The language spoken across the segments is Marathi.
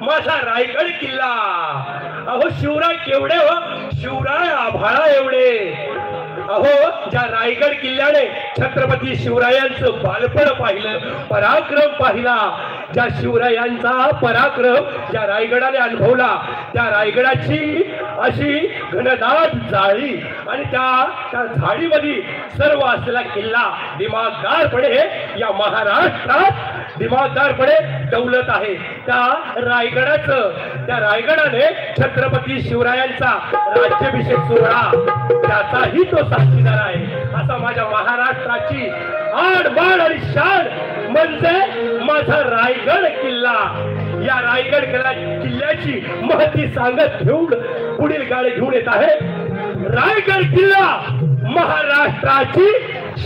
माझा रायगड किल्ला। अहो शिवराय केवढे हो, शिवराय आभाळा एवढे। अहो ज्या रायगड किल्ल्याने छत्रपती शिवरायांचं बालपण पाहिलं, पराक्रम पाहिला, ज्या शिवरायांचा पराक्रम ज्या रायगडाने अनुभवला, त्या रायगडाची अशी घनदाट जाळी आणि त्या झाडीमध्ये सर्व असलेला किल्ला दिमागदारपणे या महाराष्ट्रात दिमागदारपणे दौलत आहे। त्या रायगडाने छत्रपती शिवरायांचा राज्याभिषेक सोहळा त्याचाही तो साक्षीदार आहे। असा माझ्या महाराष्ट्राची आडबाड आणि शान म्हणजे माझा रायगड किल्ला। या रायगड किल्ल्याची महती सांगत घेऊन पुढील गाडी घेऊन येत आहे। रायगड किल्ला महाराष्ट्राची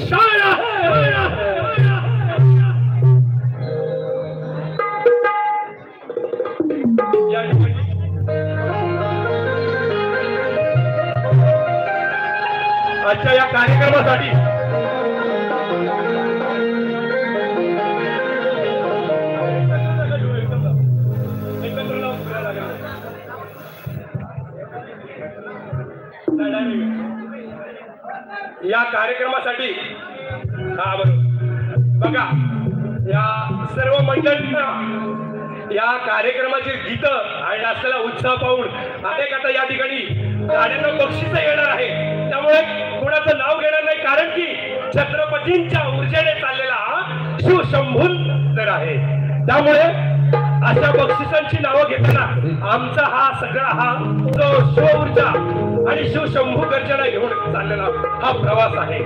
शान आहे। आजच्या या कार्यक्रमासाठी बघा या सर्व मंडळींना या कार्यक्रमाचे गीत आणि असलेला उत्साह पाहून अनेक आता या ठिकाणी गाड्यांना बक्षीस येणार आहे। त्यामुळे कोणाचं नाव घेणार नाही, कारण की छत्रपतींच्या ऊर्जेने चाललेला हा शिवशंभू तर आहे। त्यामुळे अशा बक्षिसांची नावं घेताना आमचा हा सगळा जो शिव ऊर्जा आणि शिवशंभू गर्जना घेऊन चाललेला हा प्रवास आहे।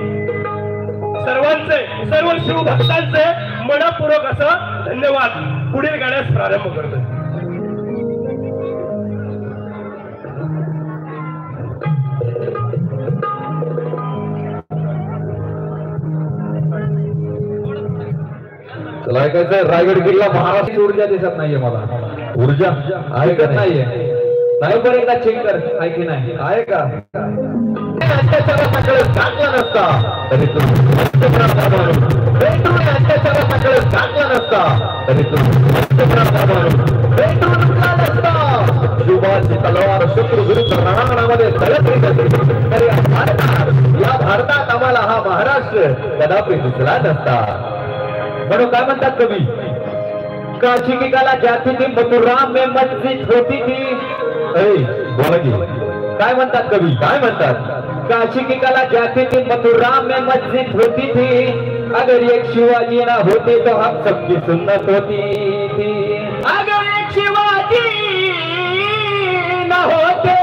सर्वांचे सर्व शिवभक्तांचे मनपूर्वक असं धन्यवाद। पुढील गाण्यास प्रारंभ करतो। रायगड किल्ला महाराष्ट्र ऊर्जा दिसत नाहीये मला, ऊर्जा ऐकत नाहीये। नाही पण एकदा चेक कर, आहे की नाही, आहे का? अत्याचाराकडे चांगला नसता तरी तू अत्याचाराकडे चांगला नसता तरी तू शिवबाची तलवार शत्रू विरुद्ध रणांगणामध्ये तळतरी जाते। तर या भारतात आम्हाला हा महाराष्ट्र कदापि दिसला नसता। म्हणून काय म्हणतात कवी, काशी की काला जाती थी मथुरा में मस्जिद होती थी। बोला की काय म्हणतात कवी, काय म्हणतात, काशी की काला जाती थी मथुरा में मस्जिद होती थी। अगर एक शिवाजी ना होते तो हम सबकी सुन्नत होती थी। अगर एक शिवाजी ना होते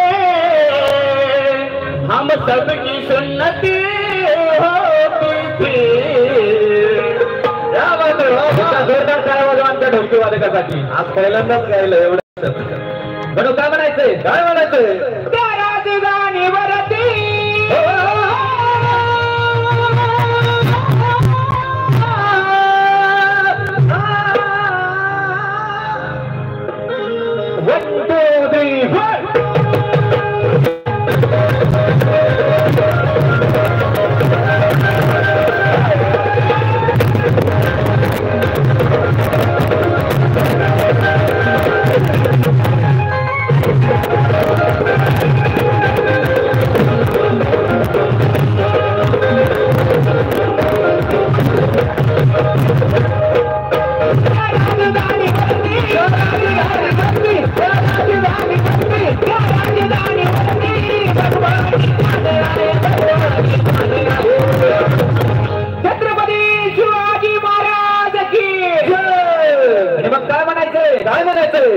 हम सबकी सुन्नत होती थी। जोरदार करावा आमच्या ढोलकी वादकासाठी। आज पहिल्यांदाच गायलं एवढं म्हणून काय म्हणायचंय, काय म्हणायचंय, त्या राजधानीवरती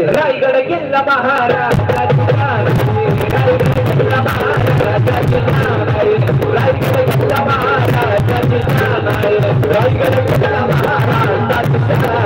रायगड किल्ला महाराष्ट्राची रायगड किल्ला महाराष्ट्राची